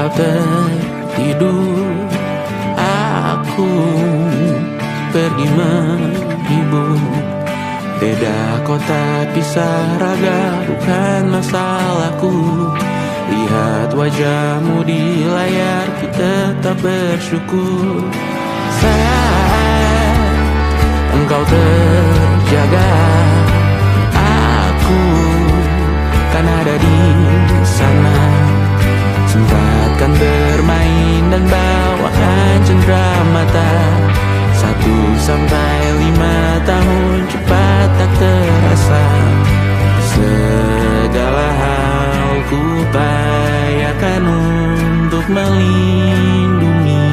Engkau tertidur, aku pergi menghibur. Beda kota, pisah raga, bukan masalahku. Lihat wajahmu di layar, ku tetap bersyukur. Saat engkau terjaga, aku kan ada di sana. Sempatkan bermain dan bawakan cendera mata. 1-5 tahun cepat tak terasa. Segala hal ku upayakan untuk melindungi.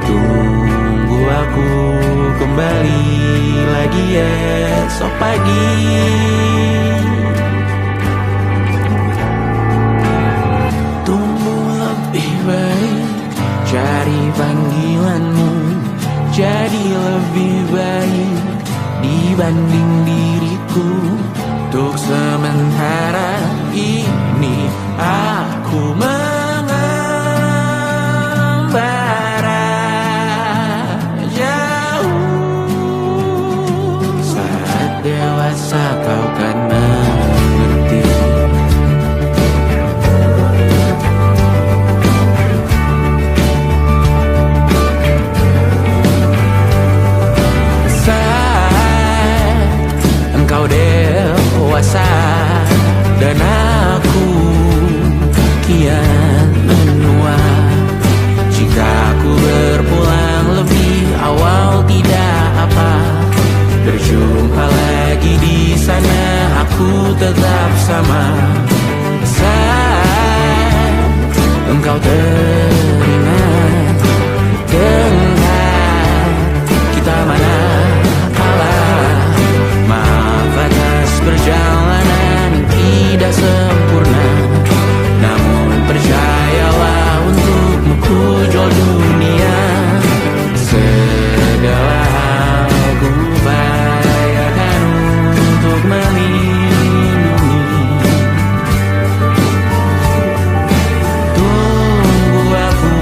Tunggu aku kembali lagi esok pagi. Tumbuh lebih baik, cari panggilanmu, jadi lebih baik dibanding diriku. Untuk sementara ini aku mengembara jauh. Saat dewasa kau kan mengerti. Engkau dewasa dan aku kian menua. Jika aku berpulang lebih awal tidak apa. Berjumpa lagi di sana, aku tetap sama. Saat engkau teringat dengar kita mana perjalanan tidak sempurna, namun percayalah untukmu ku jual dunia. Segala hal ku upayakan untuk melindungi. Tunggu aku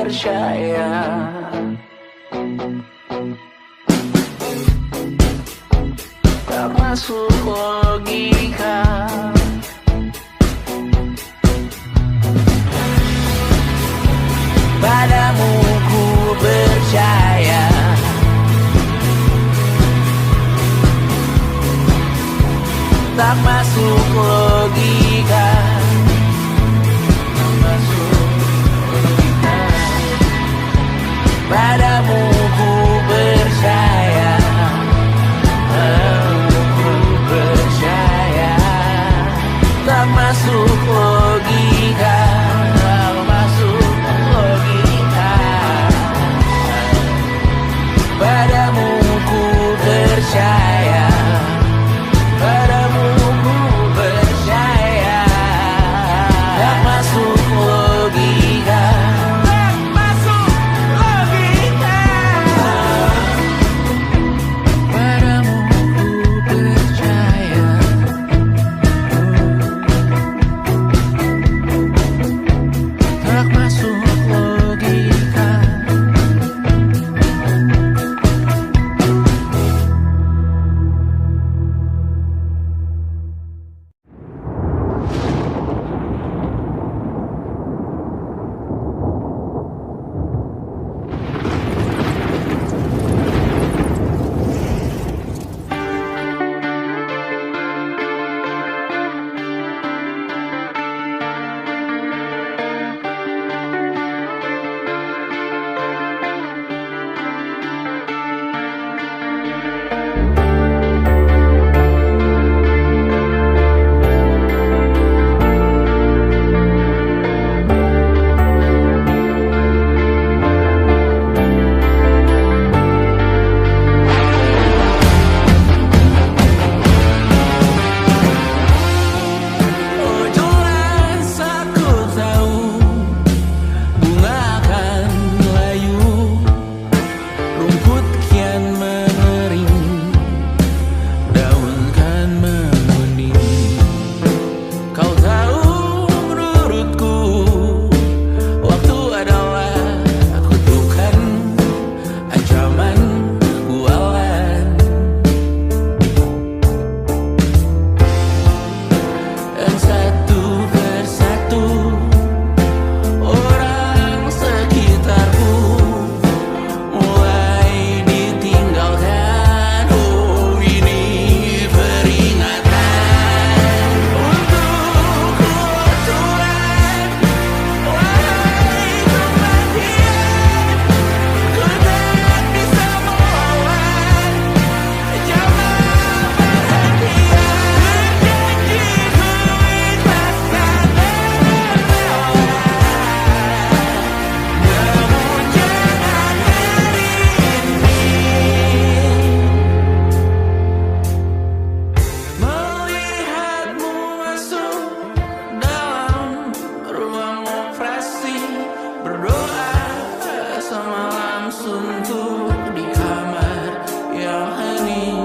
percaya. Tak masuk logika. Padamu ku percaya. Tak masuk logika. Tak masuk logika. Padamu ku percaya. Padamu ku percaya. Tak masuk logika. Tak masuk logika. Padamu ku percaya. Padamu ku percaya. Tak masuk logika. Tak masuk logika. Padamu ku percaya. Tak masuk logika. Oh jelas aku tahu bunga akan layu, rumput kian mengering, daun kan menguning. Kau tahu menurutku waktu adalah kutukan, ancaman bualan. Dan satu persatu orang sekitarku mulai ditinggalkan. Oh ini peringatan untukku Tuhan. Wahai kematian, ku tak bisa melawan. Jangan perhatian, janjiku ikhlaskan menawan. Namun jangan hari ini melihatmu masuk dalam ruang operasi, berdoa semalam suntuk di kamar yang hening.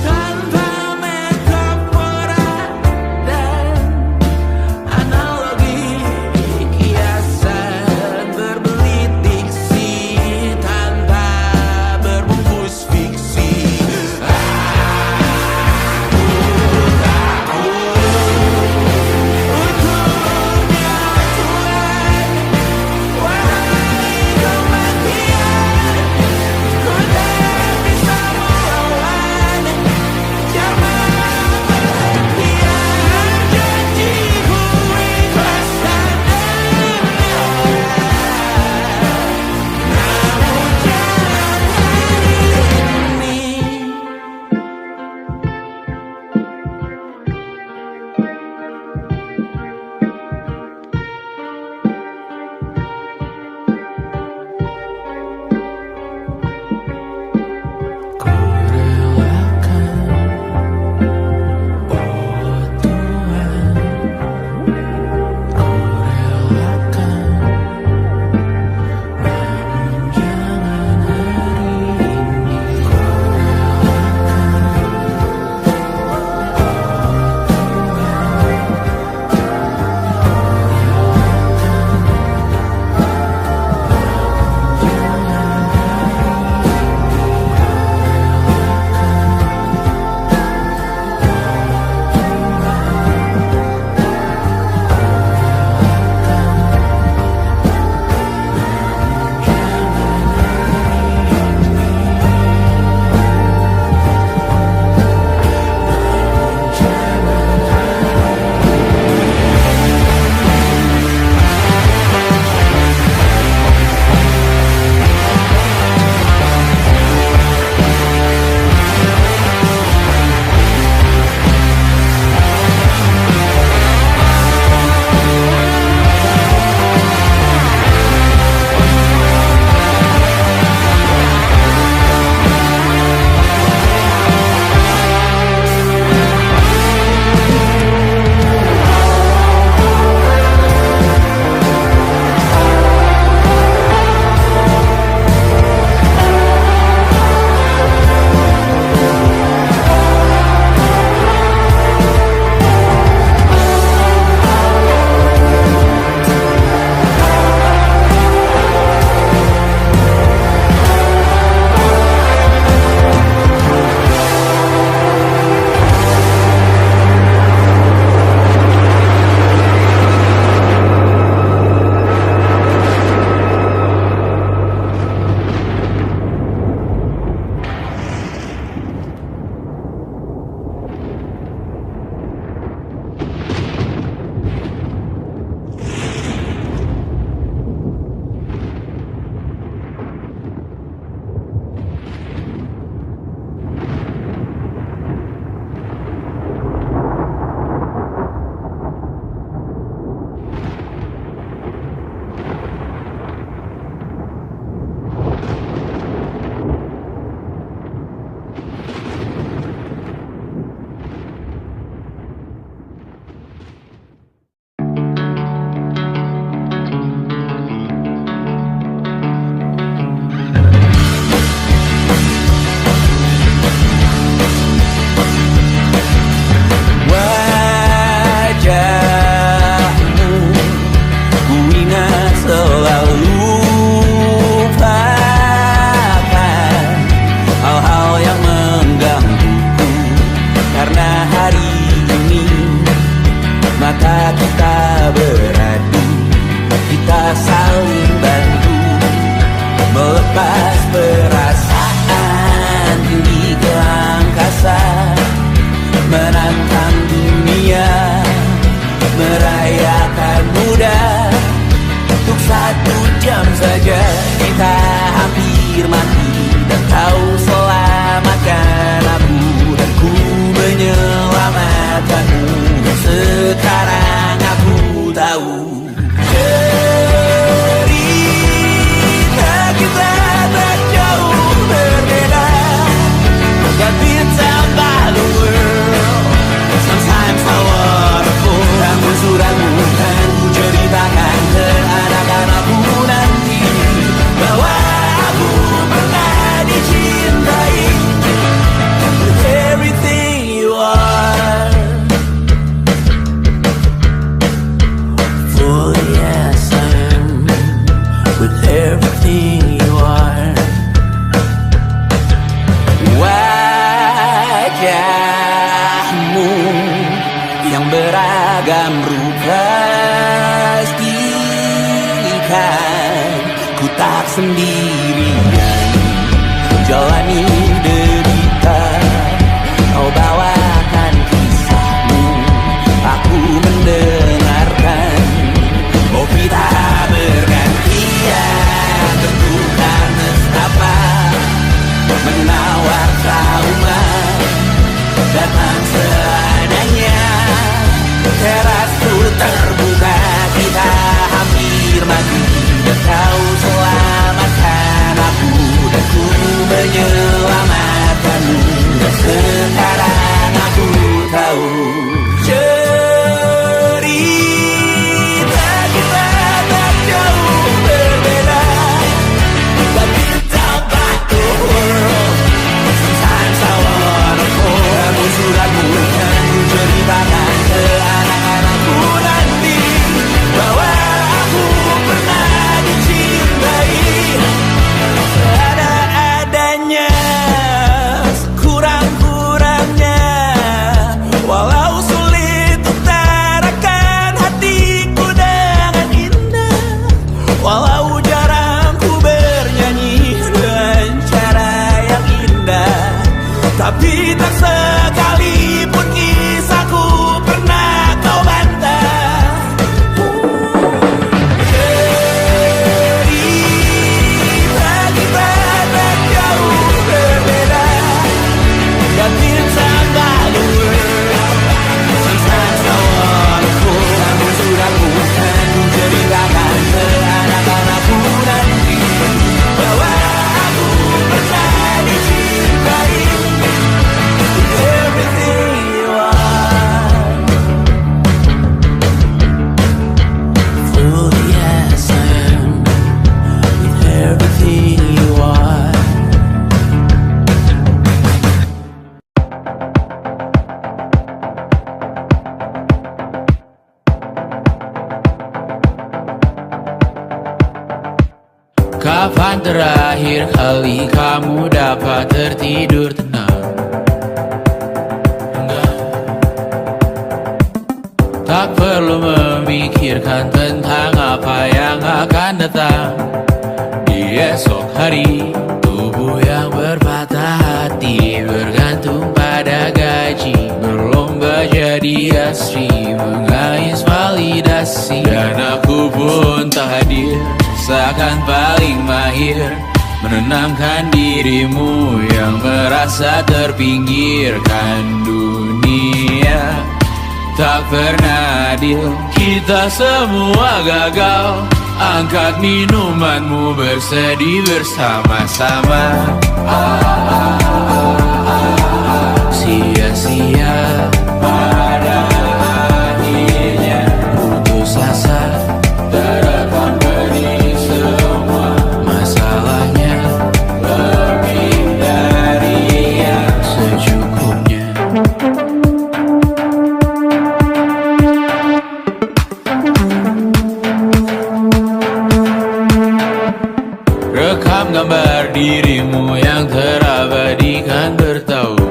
Tanpa metafora dan analogi, kiasan berbelit diksi tanpa berbungkus fiksi. Untuknya Tuhan, jam saja kita hampir mati, dan kau selamatkan aku, dan ku menyelamatkanmu. Sekarang aku tahu cerita kita tak jauh berbeda. Got bits out by the world, sometimes so wonderful. Kamu suratmu kan ku ceritakan ke anak-anakku nanti, bahwa aku pernah dicintai with everything you are. Oh yes I am, with everything you are. Wajahmu yang beragam rupa pastikan ku tak sendirian jalani derita. Kau bawakan kisahmu, aku mendengarkan. Oh kita bergantian, tentukan nestapa menawar trauma datang seadanya. Terasku terbuka, kita hampir mati, dan kau selamatkan aku, dan ku menyelamatkanmu. Dan sekarang aku tahu cerita kita tak jauh berbeda. But it's down by the world, sometimes I wanna fall. Kamu suratmu kan ku ceritakan ke anak-anakku nanti, bahwa aku pernah dicintai ada-adanya, sekurang-kurangnya. Walau sulit utarakan hatiku dengan indah, walau jarang ku bernyanyi dengan cara yang indah, tapi tak sekalipun kisahku pernah kau bantah. Cerita kita tak jauh berbeda, dan kita malu. Sometimes I wanna fall. Kamu sudah bukan ku ceritakan ke anak-anakku nanti, bahwa aku pernah dicintai with everything you are. Oh yes I am, with everything you are. Kapan terakhir kali kamu dapat tertidur tenang? Enggak. Tak perlu memikirkan tentang apa yang akan datang di esok hari. Tubuh yang berpatah hati bergantung pada gaji, berlomba jadi asri, mengais validasi. Dan aku pun tak hadir, seakan paling mahir menenangkan dirimu yang merasa terpinggirkan dunia. Tak pernah adil, kita semua gagal. Angkat minumanmu, bersedih bersama-sama. Sia-sia pada akhirnya putus asa, terekam pedih semua. Masalahnya lebih dari yang secukupnya. Rekam gambar dirimu yang terabadikan bertahun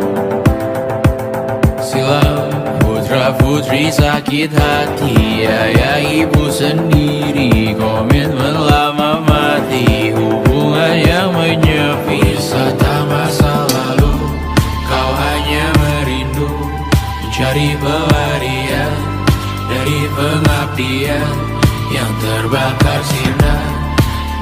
silam. Putra-putri sakit hati, ayah ibu sendiri, komitmen lama mati, hubungan yang menyepi. Wisata masa lalu, kau hanya merindu, mencari pelarian dari pengabdian yang terbakar sinar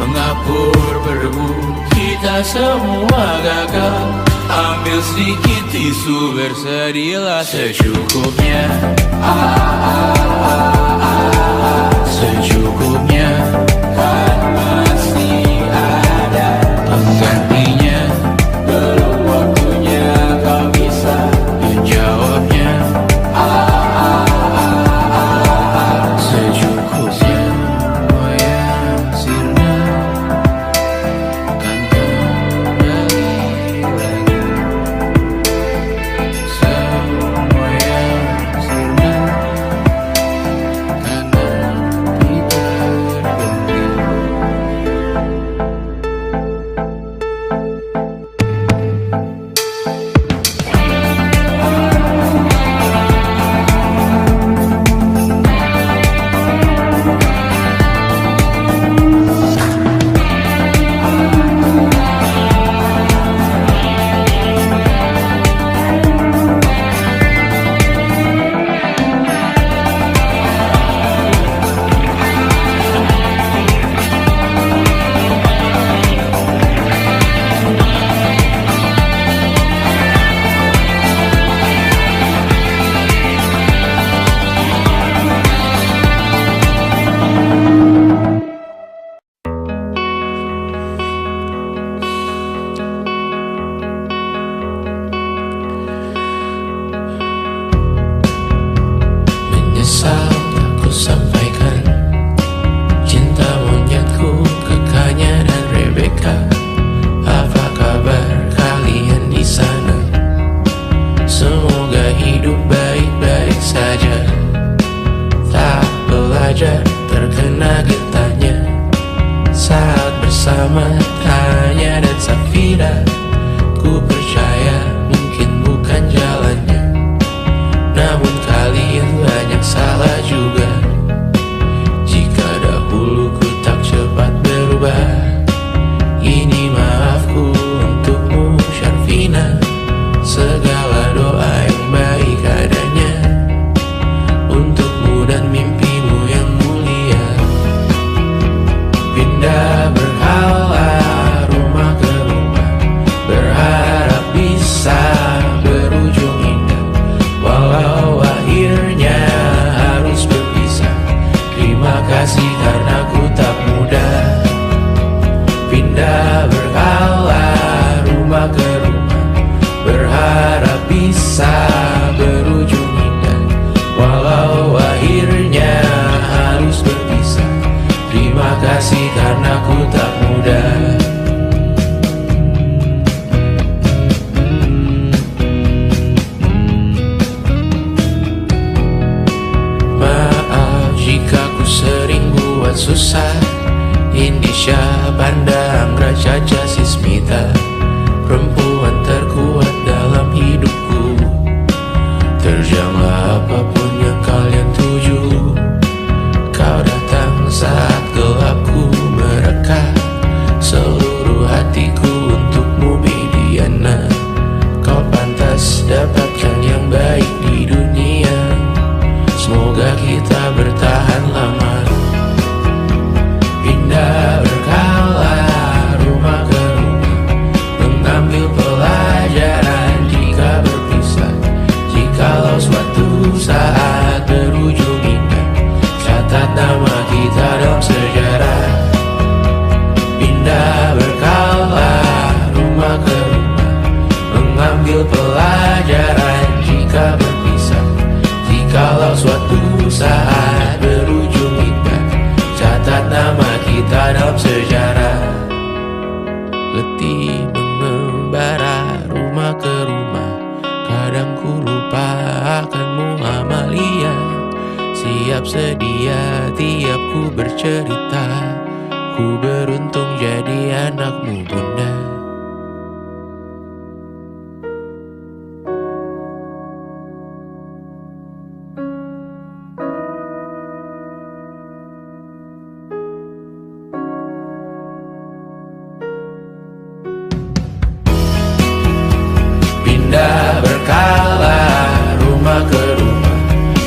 mengapur berdebu, kita semua gagal. Ambil sedikit tisu, bersedialah secukupnya. Secukupnya, kan masih ada penggantinya. Belum waktunya kau bisa menjawabnya. Secukupnya, oh ya sirna, kan kembali lagi. Semua yang sirna, kan nanti berganti. Menyesal tak ku sampaikan cinta monyetku ke Kanya dan Rebecca. Apa kabar kalian di sana? Semoga hidup baik-baik saja. Tak belajar terkena getahnya saat bersama Tanya dan Safira. Ku percaya mungkin bukan jalannya, namun kalian banyak salah juga. Jika dahulu ku tak cepat berubah, ini maafku untukmu Syarfina. Segala doa yang baik adanya untukmu dan mimpimu yang mulia. Pindah berhala rumah ke rumah, berharap bisa berujung indah. Walau akhirnya harus berpisah, terima kasih karena ku tak mudah. Pindah berhala rumah ke rumah, berharap bisa berujung indah. Walau akhirnya harus berpisah, terima kasih karena ku tak mudah. Maaf jika ku sering buat susah. Indisha, Banda, Anggra, Caca, Sismita, perempuan terkuat dalam hidupku. Terjanglah apapun yang kalian tuju. Kau datang saat gelapku mereka. Seluruh hatiku untukmu Bidiana. Kau pantas dapatkan yang baik di dunia. Semoga kita bertahan lama. Pindah berkala rumah ke rumah, mengambil pelajaran jika berpisah. Jikalau suatu saat berujung indah, catat nama kita dalam sejarah. Pindah berkala rumah ke rumah, mengambil pelajaran jika berpisah. Jikalau suatu saat berujung indah, catat nama kita dalam sejarah. Letih mengembara rumah ke rumah, kadang ku lupa akanmu Amalia. Siap sedia tiap ku bercerita, ku beruntung jadi anakmu Bunda. Pindah berkala rumah ke rumah,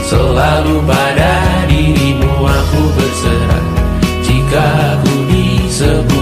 selalu pada dirimu aku berserah. Jika aku disebut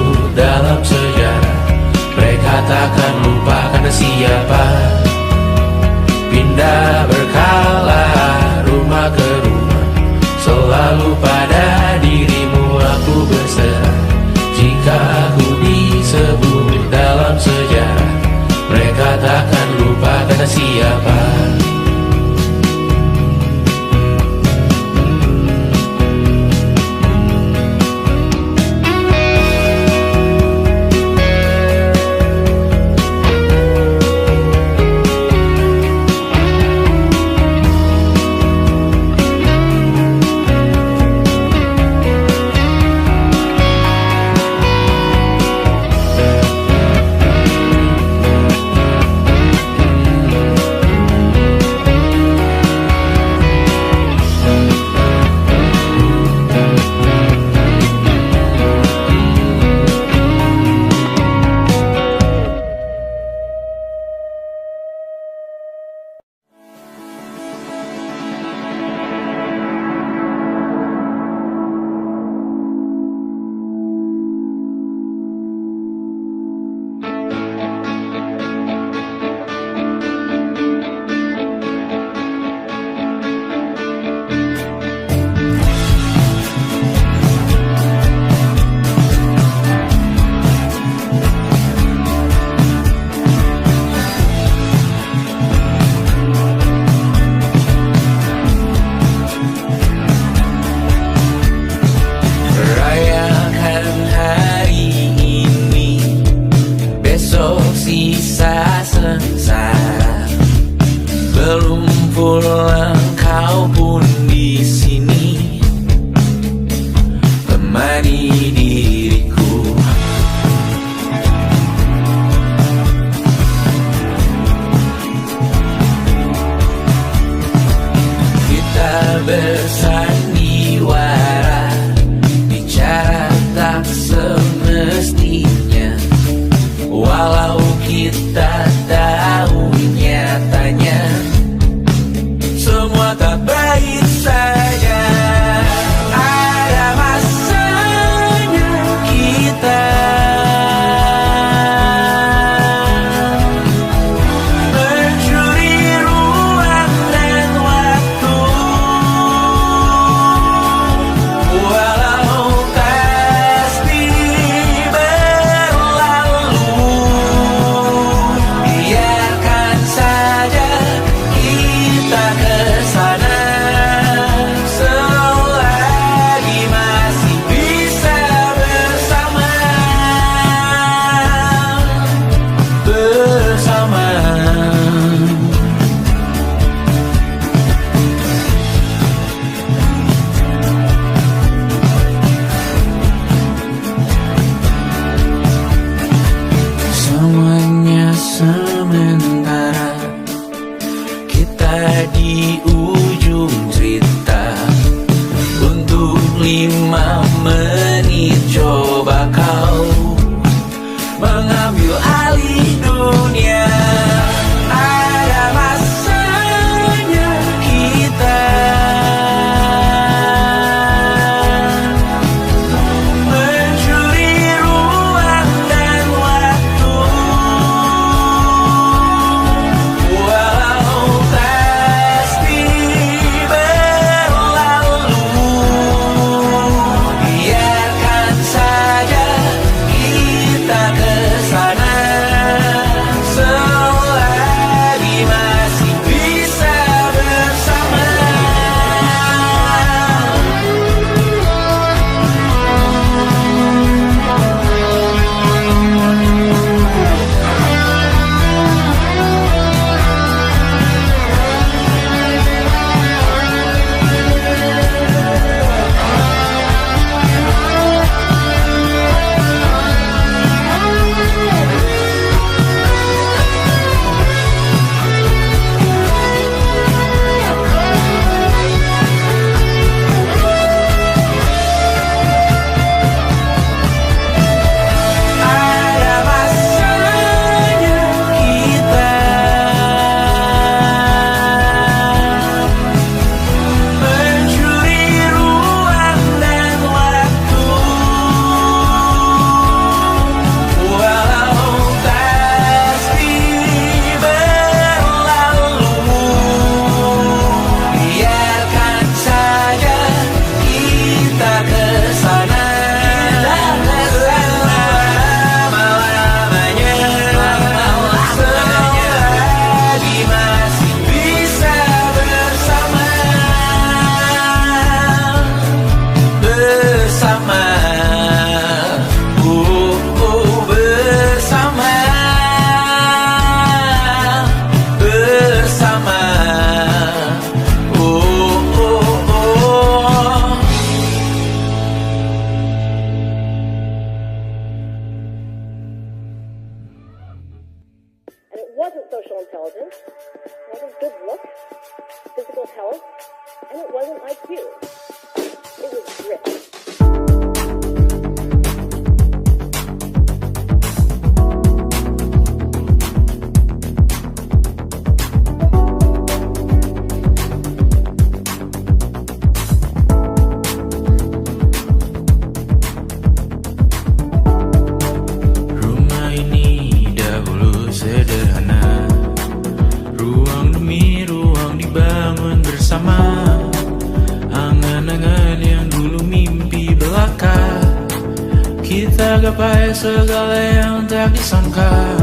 Kita gapai segala yang tak disangka,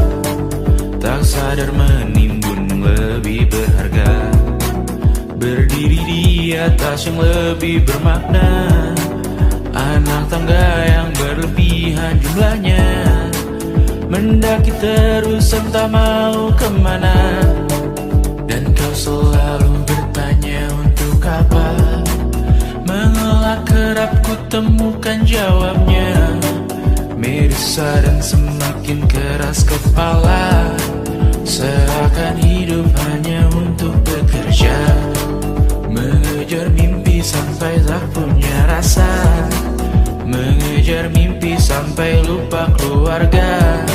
tak sadar menimbun lebih berharga, berdiri di atas yang lebih bermakna. Anak tangga yang berlebihan jumlahnya, mendaki terus entah mau kemana. Dan kau selalu bertanya untuk apa, mengelak kerap ku temukan jawabnya. Merisa dan semakin keras kepala, seakan hidup hanya untuk bekerja, mengejar mimpi sampai tak punya rasa, mengejar mimpi sampai lupa keluarga,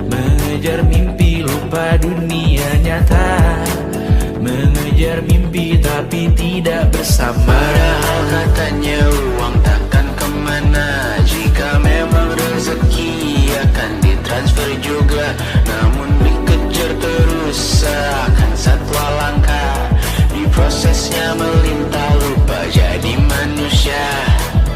mengejar mimpi lupa dunia nyata, mengejar mimpi tapi tidak bersama. Padahal katanya uang takkan kemana, jika memang rezeki akan ditransfer juga. Namun dikejar terus seakan satwa langka, di prosesnya melintah lupa jadi manusia.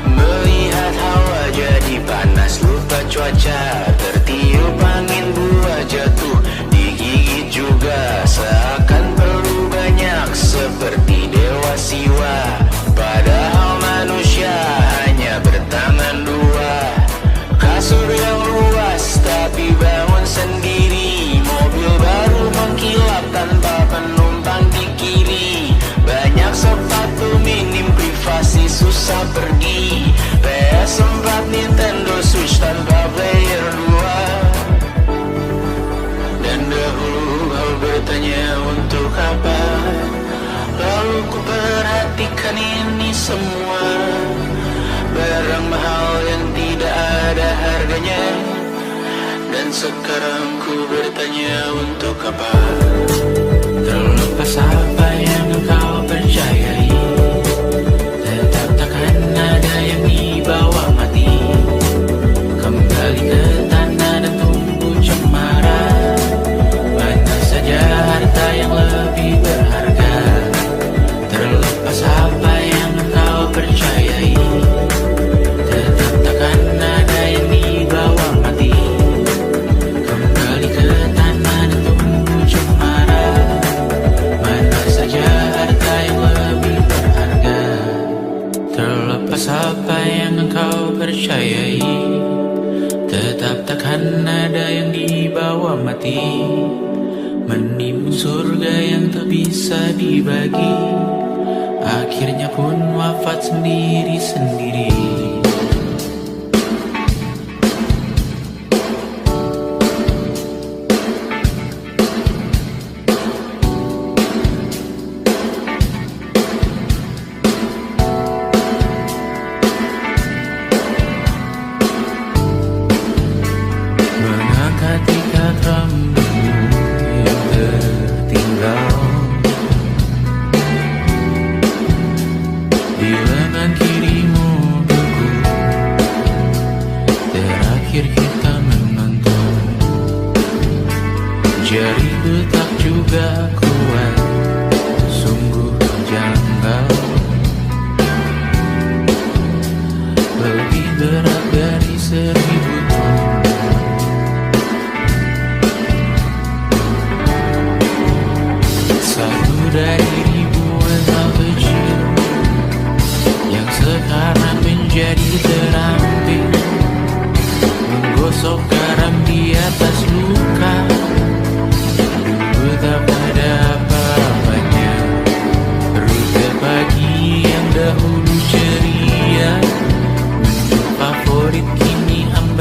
Melihat hawa jadi panas lupa cuaca, tertiup angin buah jatuh digigit juga. Seakan perlu banyak seperti dewa siwa, padahal manusia hanya bertangan dua. Kasur yang luas tapi bangun sendiri, mobil baru mengkilap tanpa penumpang di kiri. Banyak sepatu minim privasi susah pergi, PS4 Nintendo Switch tanpa player 2. Dan dahulu kau bertanya untuk apa, lalu ku perhatikan ini semua, barang mahal yang tidak ada harganya. Dan sekarang ku bertanya untuk apa. Terlepas apa yang engkau percayai, tetap takkan ada yang dibawa mati. Kembali ke tanah dan tumbuh cemara, mana saja harta yang lebih berharga. Terlepas apa yang engkau percayai, tetap takkan ada yang dibawa mati. Kembali ke tanah dan tumbuh cemara, mana saja harta yang lebih berharga. Terlepas apa yang engkau percayai, tetap takkan ada yang dibawa mati. Menimbun surga yang tak bisa dibagi, akhirnya pun wafat sendiri-sendiri. Mengangkat ikat rambutmu yang tertinggal di lengan kirimu beku, terakhir kita menonton. Jari betak juga kuat, sungguh janggal, lebih berat dari 1000 ton. Satu dari ribuan hal kecil yang sekarang menjadi terampil, menggosok garam di atas luka. Dulu tak ada apa-apanya, rute pagi yang dahulu ceria, menu favorit kini hampa.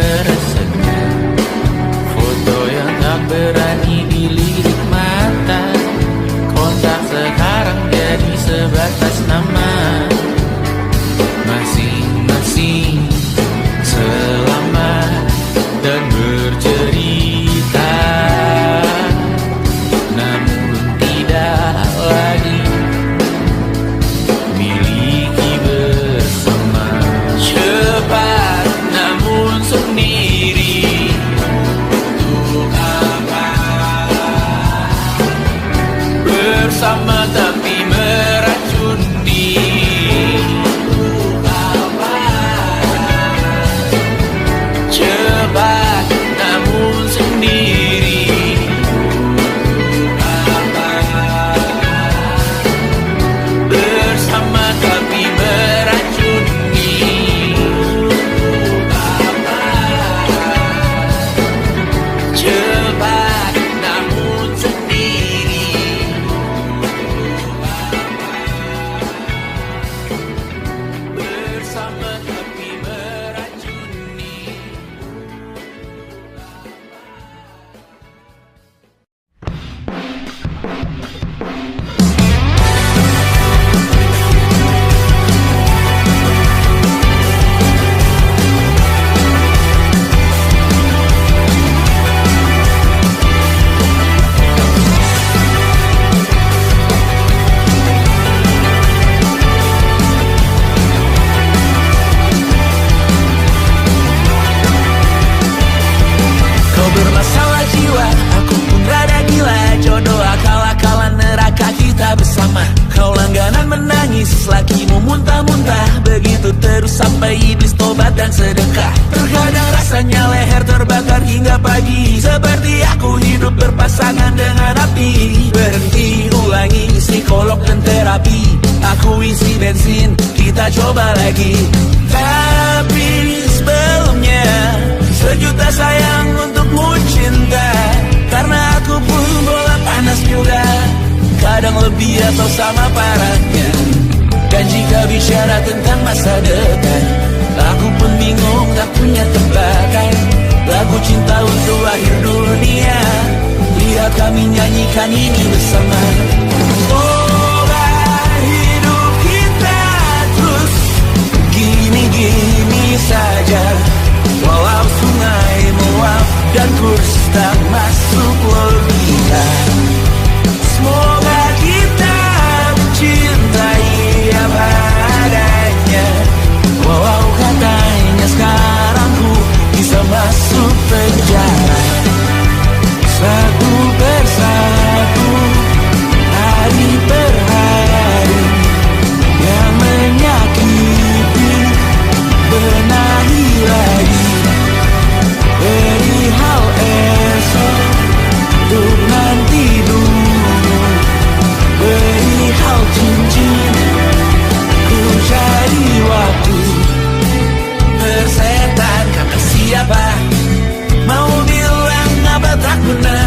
menangis, lakimu muntah-muntah. Begitu terus sampai iblis tobat dan sedekah. Terkadang rasanya leher terbakar hingga pagi, seperti aku hidup berpasangan dengan api. Berhenti, ulangi psikolog dan terapi. Aku isi bensin, kita coba lagi. Tapi sebelumnya, sejuta sayang untukmu cinta. Karena aku pun bola panas juga, kadang lebih atau sama parahnya. Dan jika bicara tentang masa depan, aku pun bingung tak punya tebakan. Lagu cinta untuk akhir dunia, lihat kami nyanyikan ini bersama. Semoga hidup kita terus gini-gini saja, walau sungai meluap dan kurs tak masuk logika. Semoga kita mencintai apa adanya, walau katanya sekarang ku bisa masuk penjara. Satu persatu, hari per hari, yang menyakiti benahi lagi. Perihal esok, untuk nanti dulu. Perihal cincin, ku cari waktu. Bersetan kata siapa, mau bilang apa tak guna.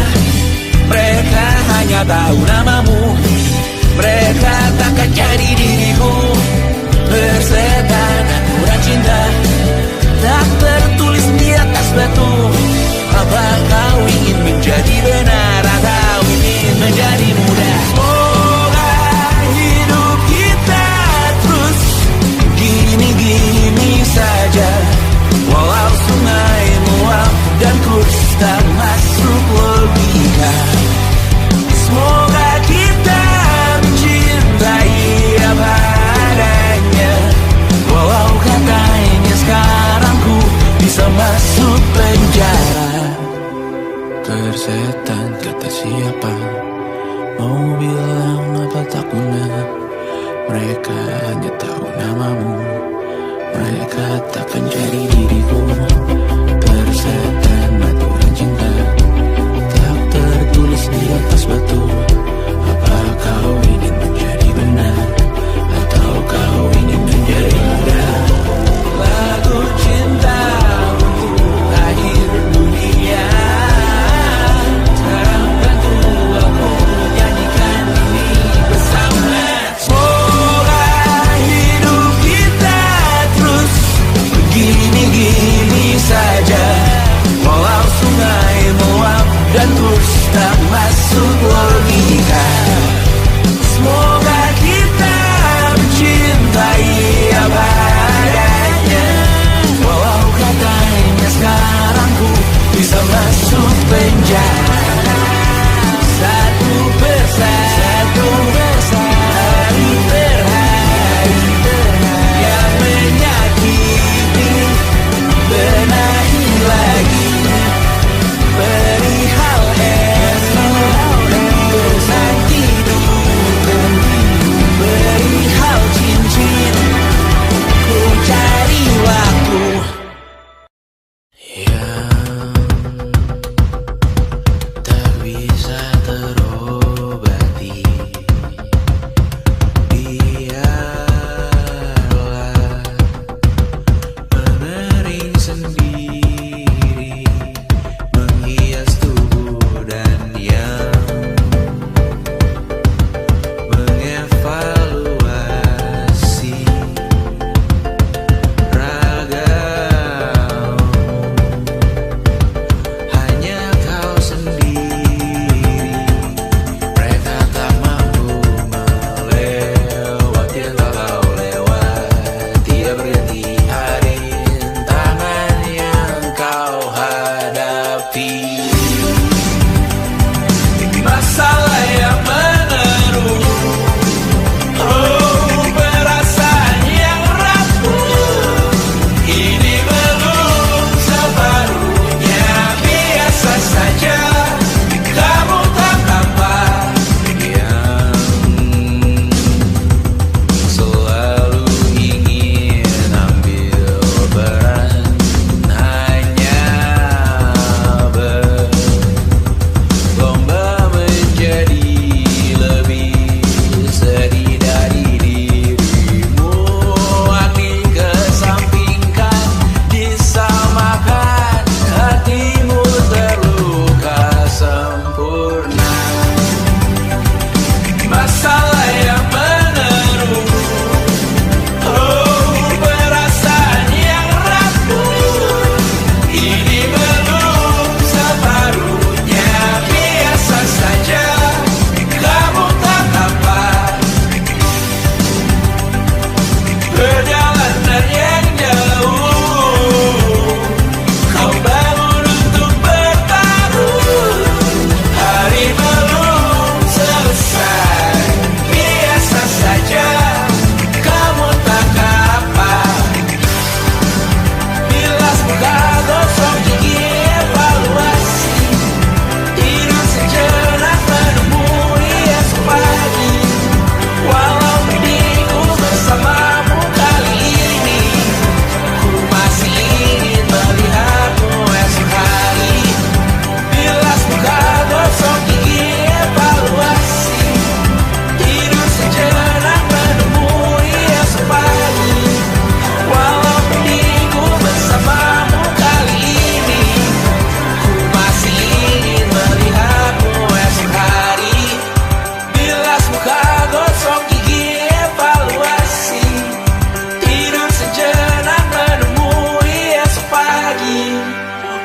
Mereka hanya tahu namamu, mereka takkan jadi diriku. Bersetan akurat cinta, tak tertulis di atas batu. Apa kau ingin menjadi benar atau ingin menjadi muda? Semoga hidup kita terus gini-gini saja, walau sungai meluap dan kurs tak masuk logika. Semoga kita mencintai apa adanya, walau katanya sekarang ku bisa masuk penjara. Persetan kata siapa, mau bilang apa tak guna. Mereka hanya tahu namamu, mereka takkan jadi diriku. Persetan aturan cinta, tak tertulis di atas batu. Apa kau ingin menjadi benar atau kau ingin menjadi muda? Lagu cinta untuk akhir dunia, sekarang bantu aku nyanyikan ini bersama. Semoga hidup kita terus begini-gini saja, walau sungai meluap dan kurs tak masuk logika. Semoga kita mencintai apa adanya, walau katanya sekarang ku bisa masuk penjara. Satu persatu, hari per hari, yang menyakiti benahi lagi. Perihal esok, nanti dulu. Perihal cincin, ku cari waktu. Yang tak bisa terobati, biarlah mengering sendiri, menghias tubuh dan yang mengevaluasi ragam. Hanya kau sendiri, mereka tak mampu melewati yang kau lewat. Tidak berganti hari, tangan yang kau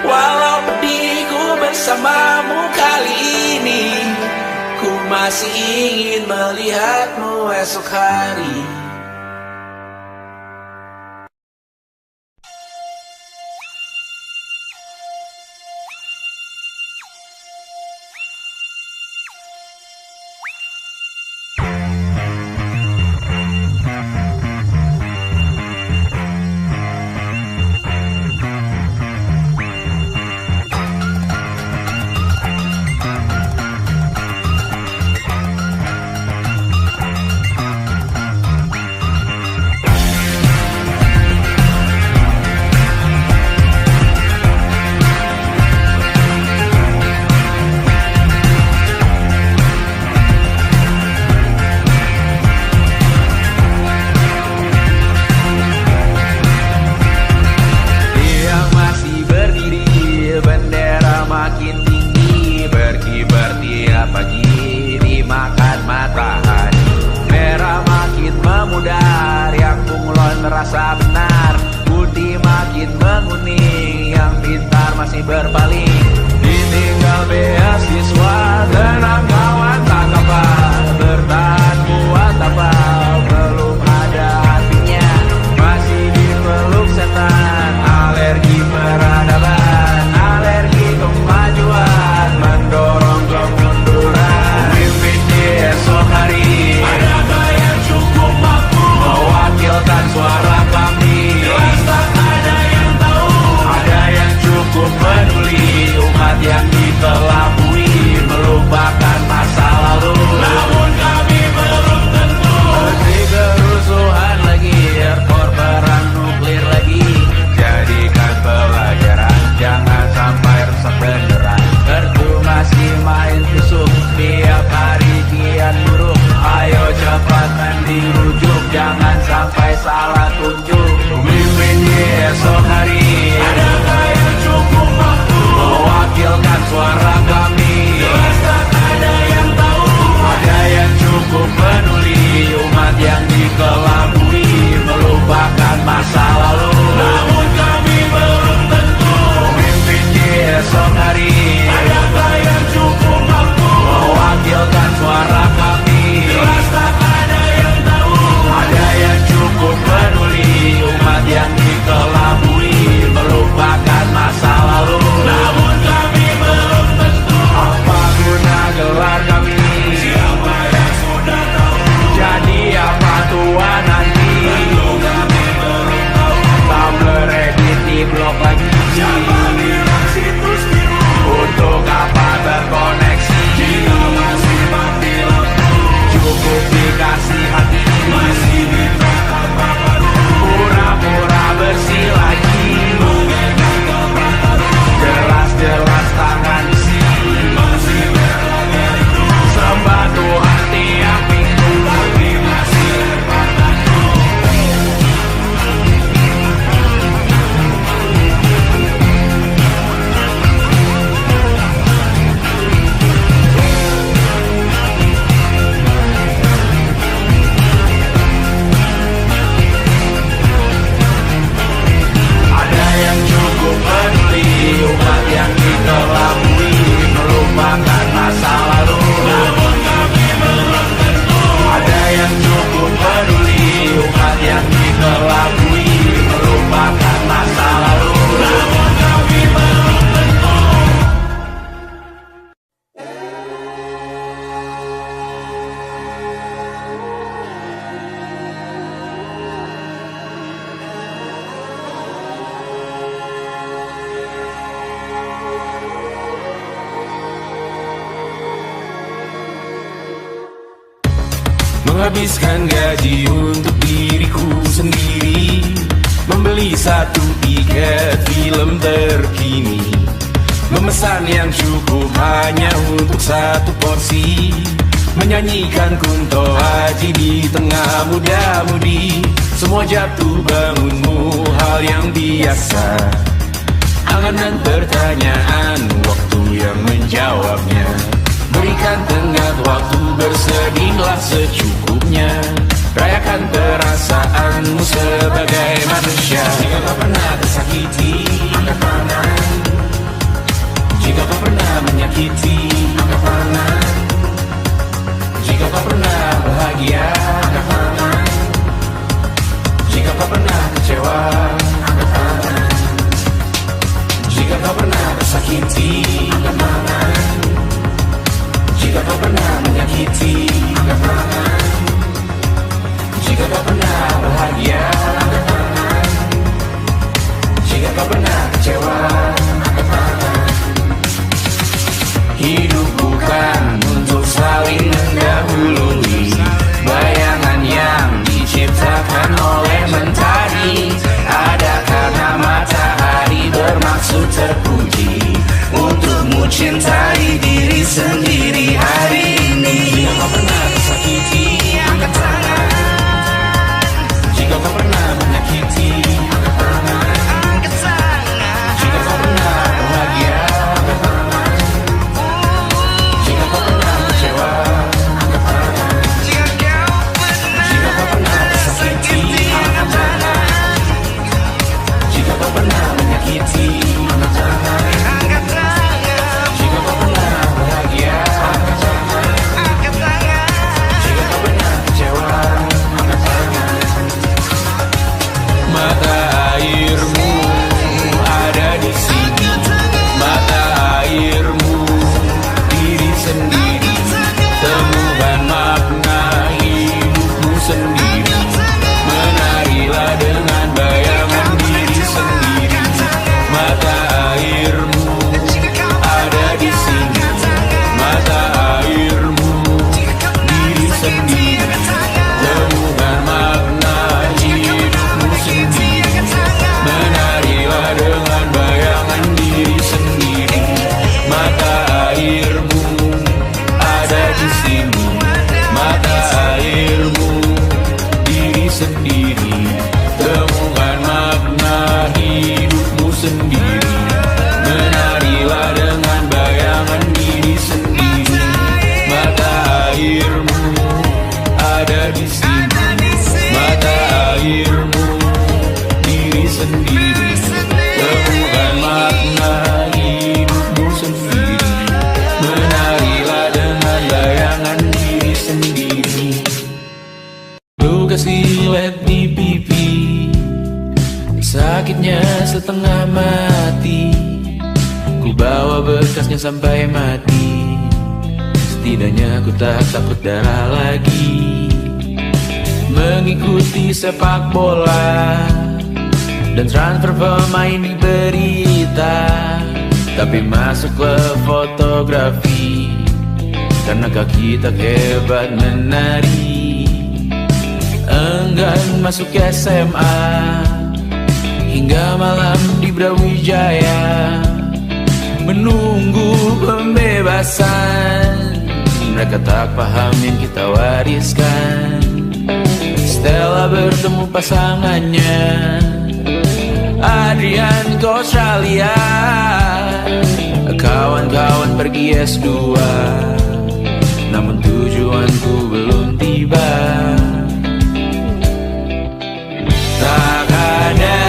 Walau pedihku bersamamu kali ini, ku masih ingin melihatmu esok hari. Terasa benar, budi makin menguning, yang pintar masih berpaling. Ditinggal beasiswa, tenang kawan tak apa, bertahan kuat apa, belum ada hatinya, masih dipeluk setan. Alergi peradaban, alergi kemajuan, mendorong kemunduran. Memimpin di esok hari, adakah yang cukup mampu mewakilkan suara kami? Jelas tak ada yang tahu, ada yang cukup peduli, umat yang dikelabui, melupakan masa lalu. Namun kami belum tentu. Di kerusuhan lagi, erkor perang nuklir lagi, jadikan pelajaran, jangan sampai rusak beneran. Ertu masih main tusuk, tiap hari kian buruk, ayo cepat dirujuk, jangan sampai salah tunjuk. Pemimpin di esok hari, adakah yang cukup mampu mewakilkan suara kami? Jelas tak ada yang tahu, ada yang cukup peduli, umat yang dikelabui, melupakan masa lalu. Namun kami belum tentu. Pemimpin di esok hari, adakah yang cukup mampu mewakilkan suara kami? Jelas tak ada yang tahu, ada yang cukup peduli, umat yang dikelabui, melupakan masa lalu. Namun kami belum tentu. Apa guna gelar kami? Siapa yang sudah tahu? Jadi apa tua nanti? Tentu kami belum tahu. Tumblr, Reddit, di blog lagi. Siapa bilang situs biru? Untuk apa terkoneksi? Jika masih mati lampu, cukup dikasih hati, masih ditata baru. Pura-pura bersih lagi, jelas-jelas tangan isi, masih berlagak itu, sembah Tuhan tiap minggu, tapi masih terbantu. Ada yang cukup peduli, umat yang dikelabui, melupakan masa lalu. Namun kami belum tentu. Ada yang cukup peduli, umat yang dikelabui, melupakan masa lalu. Namun kami belum tentu. Menghabiskan gaji untuk diriku sendiri, membeli satu tiket film terkini, memesan yang cukup hanya untuk satu porsi, menyanyikan Kunto Aji di tengah muda-mudi. Semua jatuh bangunmu hal yang biasa, angan-angan pertanyaan, waktu yang menjawabnya. Berikan tengah waktu, bersedihlah secukupnya. Rayakan rasakan perasaanmu sebagai manusia. Jika kau pernah tersakiti, angkat tangan. Jika kau pernah menyakiti, angkat tangan. Jika kau pernah bahagia, angkat tangan. Jika kau pernah kecewa, angkat tangan. Jika kau pernah tersakiti, angkat tangan. Jika kau pernah menyakiti, angkat tangan. Jika kau pernah bahagia, angkat tangan. Jika kau pernah kecewa, angkat tangan. Hidup bukan untuk saling mendahului bayangan yang diciptakan oleh mentari. Ada karena matahari bermaksud terpuji untukmu cintai diri sendiri hari ini. Jika kau pernah tersakiti, angkat tangan. Jika kau pernah menyakiti, angkat tangan. Jika kau pernah bahagia, angkat tangan. Jika kau pernah kecewa, angkat tangan. Jika kau pernah tersakiti, angkat tangan. Jika kau pernah menyakiti, angkat tangan. Jika kau pernah bahagia, angkat tangan. Jika kau pernah kecewa, angkat tangan. Mata airmu ada di sini, mata airmu diri sendiri. Temukan makna hidupmu sendiri. Menarilah dengan bayangan diri sendiri. Mata airmu ada di sini, mata airmu diri sendiri. Temukan makna hidupmu sendiri. Menarilah dengan bayangan diri sendiri. Mata airmu ada di sini, mata airmu diri sendiri. Temukan makna hidupmu sendiri. Menarilah dengan bayangan diri sendiri. Mata airmu ada di sini, mata airmu diri sendiri. Temukan makna hidupmu sendiri. Menarilah dengan bayangan diri sendiri. Luka silet di pipi, sakitnya setengah mati. Ku bawa bekasnya sampai mati. Setidaknya ku tak takut darah lagi. Mengikuti sepak bola dan transfer pemain di berita, tapi masuk ke fotografi karena kaki tak hebat menari. Enggan masuk SMA hingga malam di Brawijaya menunggu pembebasan. Mereka tak paham yang kita wariskan. Stella bertemu pasangannya Adrian ke Australia. Kawan-kawan pergi S2, namun tujuanku belum tiba. Tak ada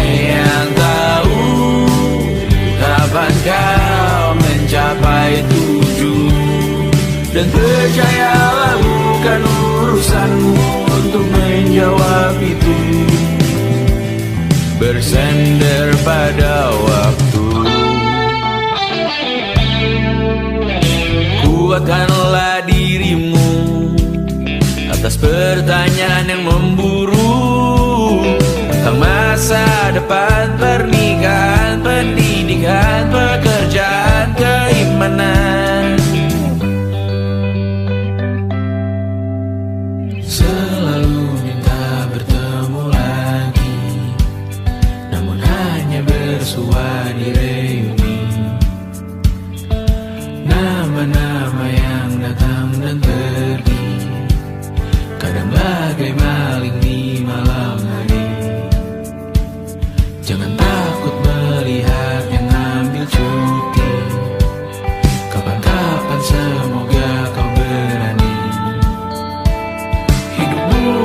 yang tahu kapan kau mencapai tujuan. Dan percayalah bukan urusanmu untuk menjawab itu. Bersender pada waktu. Kuatkanlah dirimu atas pertanyaan yang memburu tentang masa depan, pernikahan, pendidikan, pekerjaan, keimanan. Selalu minta bertemu lagi, namun hanya bersua di reuni. Nama-nama yang datang dan pergi, kadang bagai maling di malam hari. Jangan takut melihat yang ambil cuti. Kapan-kapan semoga kau berani. Hidupmu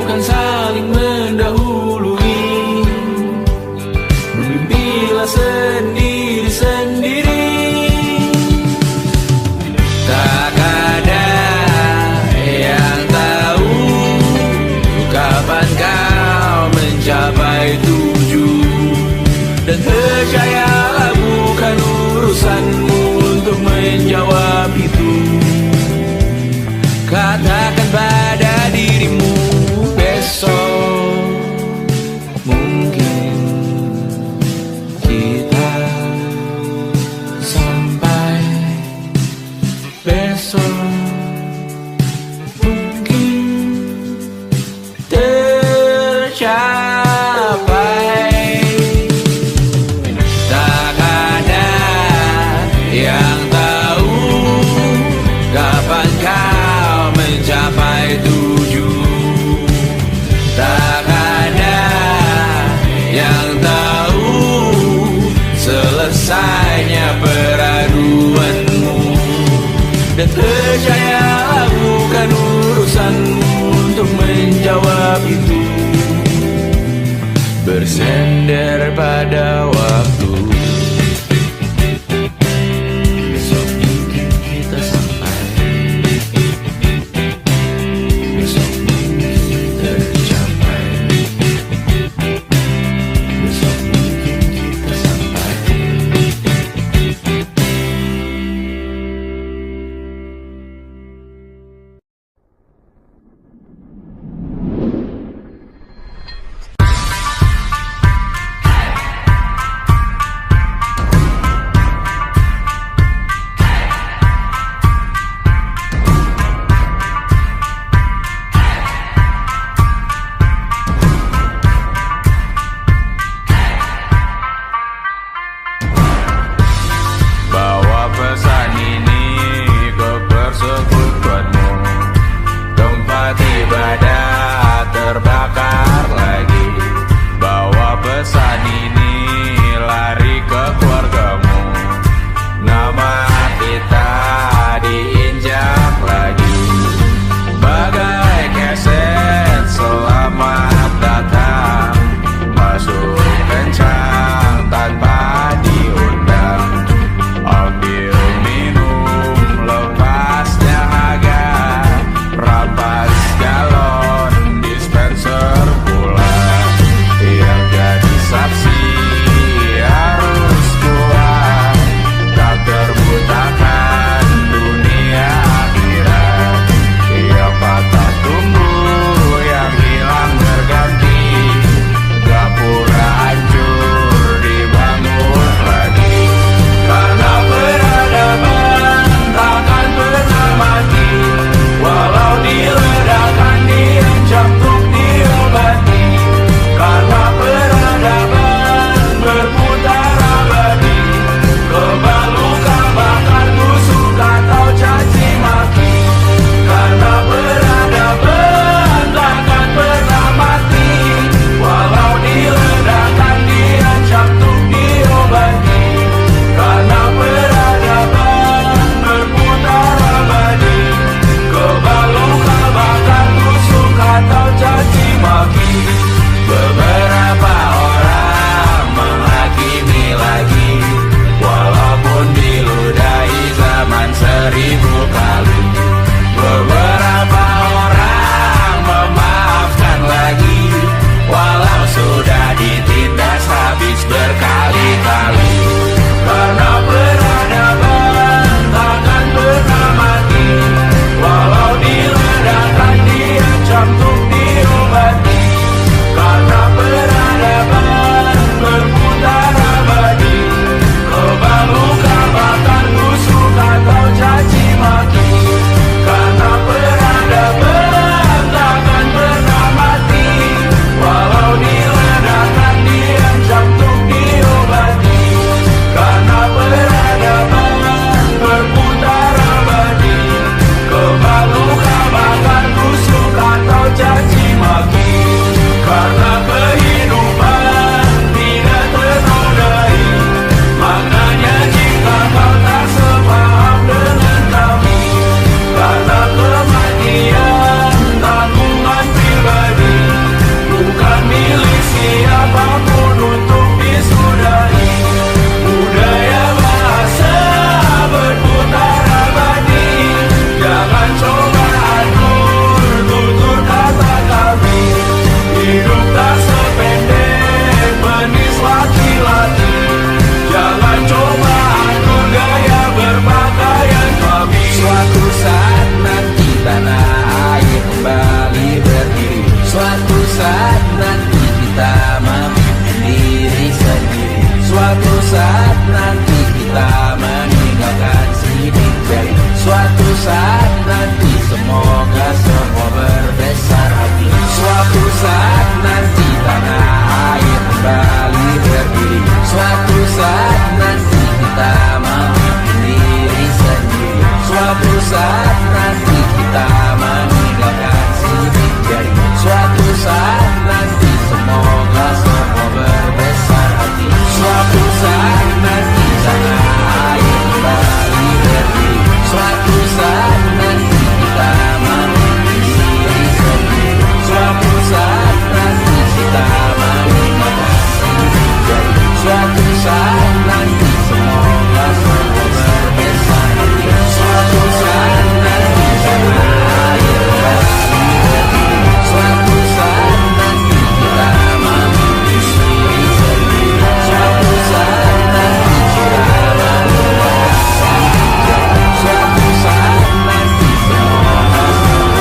kita meninggalkan sidik jari. Suatu saat nanti semoga semua berbesar hati. Suatu saat nanti tanah air kembali berdiri. Suatu saat nanti kita memimpin diri sendiri. Suatu saat nanti kita meninggalkan sidik jari. Suatu saat nanti semoga semua berbesar hati. Suatu saat nanti tanah air kembali berdiri. Suatu saat nanti kita memimpin diri sendiri. Suatu saat nanti kita meninggalkan sidik jari. Suatu saat nanti semoga semua berbesar hati. Suatu saat nanti tanah air kembali berdiri. Suatu saat nanti kita memimpin diri sendiri. Suatu saat nanti kita meninggalkan sidik jari. Suatu saat nanti semoga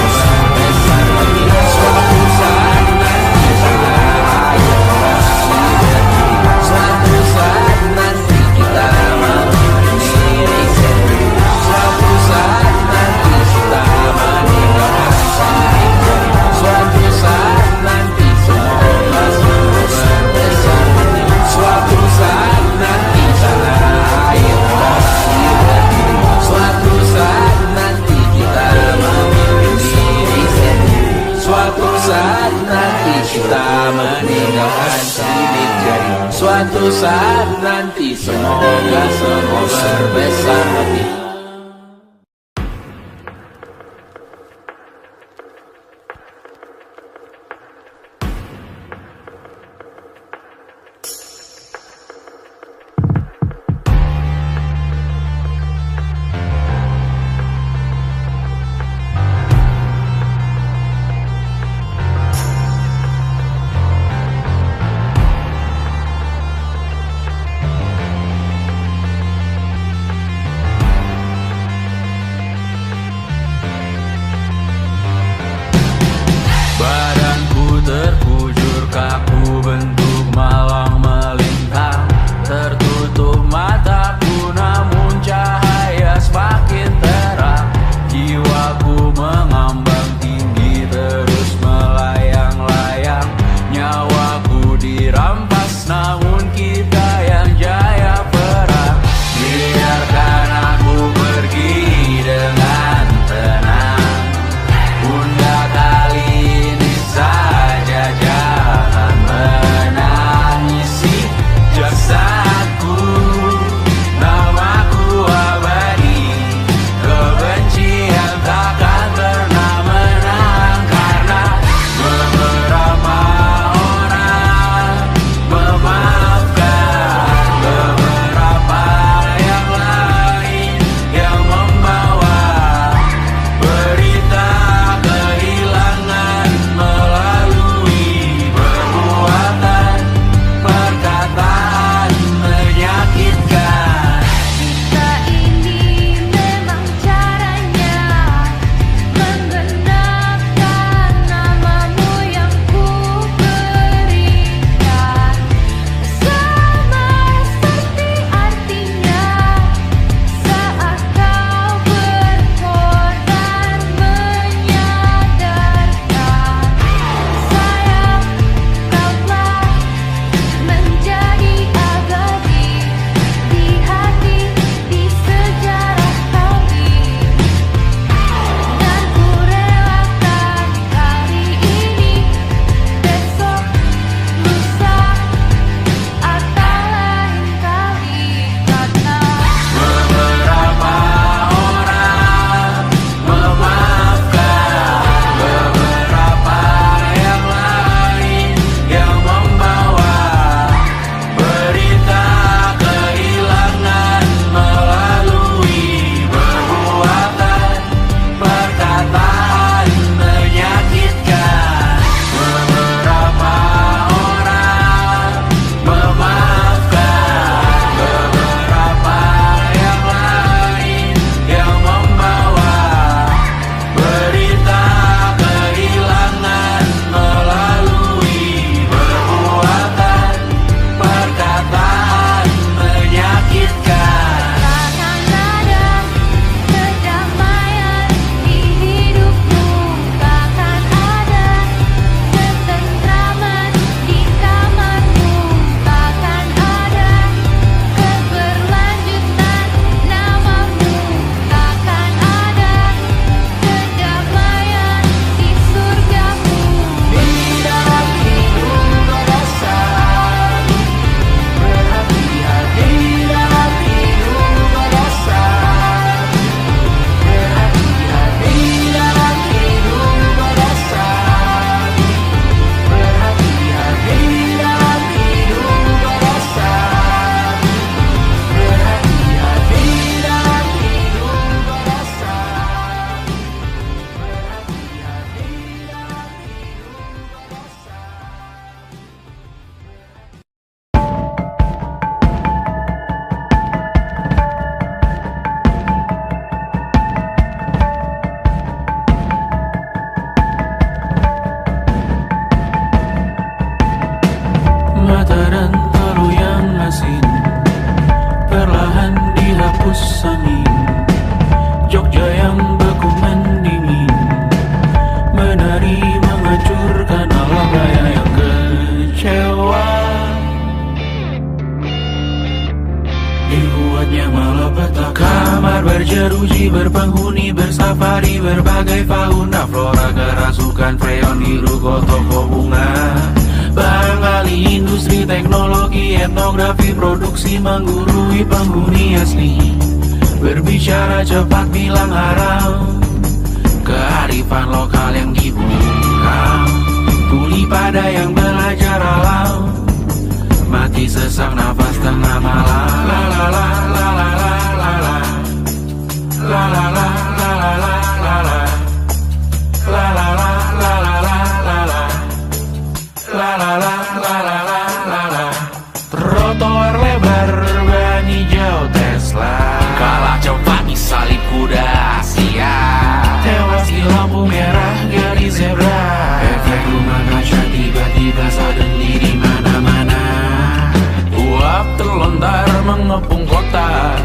semua berbesar hati. Suatu saat nanti tanah air kembali berdiri. Suatu saat nanti kita memimpin diri sendiri. Suatu saat nanti kita meninggalkan sidik jari. Suatu saat nanti semoga semua berbesar hati. Suatu saat nanti tanah air kembali berdiri. Suatu saat nanti kita memimpin diri sendiri. Suatu saat nanti kita meninggalkan sidik jari. Suatu saat nanti semoga semua berbesar hati. semakin kuatnya malapetaka. Kamar berjeruji, berpenghuni, bersafari, berbagai fauna flora, kerasukan freon, biru, toko bunga. Barang ahli industri, teknologi, etnografi, produksi menggurui penghuni asli. Berbicara cepat, bilang haram, kearifan lokal yang dibungkam. Tuli pada yang belajar alam, mati sesak nafas tengah malam. La la la la la la la la. La la la la la la la la. La la la la la la la la. La la la la la la la la. Trotoar lebar ban hijau Tesla, kalah cepat di salib kuda Asia, tewas di lampu merah garis zebra. Efek rumah kaca tiba-tiba suddenly di mana-mana. Uap terlontar mengepung kota,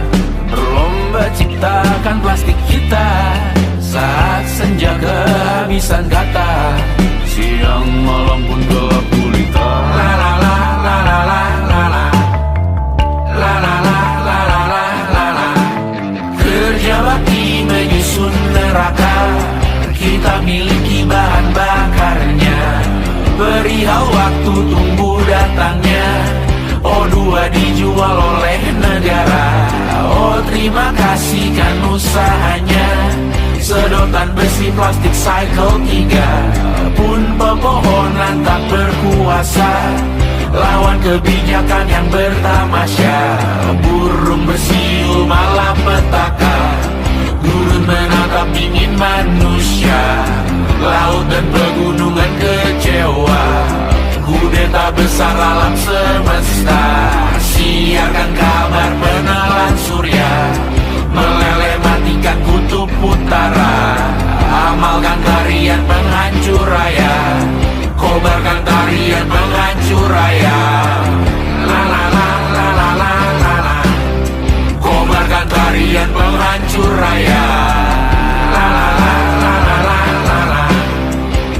berlomba ciptakan plastik kita. Saat senja kehabisan kata, siang malam pun gelap gulita. La la la la la la la la. La la la la la la la la. Kerja bakti menyusun neraka, kita miliki bahan bakarnya. Perihal waktu tunggu datangnya, O2 dijual oleh negara. Oh terima kasih kan usahanya. Sedotan besi plastik cycle 3 pun pepohonan tak berkuasa lawan kebijakan yang bertamasya. Burung bersiul malapetaka, gurun menatap dingin manusia. Laut dan pegunungan kecewa, kudeta besar alam semesta. Siarkan kabar penelan surya, meleleh matikan kutub utara. Amalkan tarian penghancur raya, kobarkan tarian penghancur raya. La la la la la la la la. Kobarkan tarian penghancur raya. La la la la la la la la.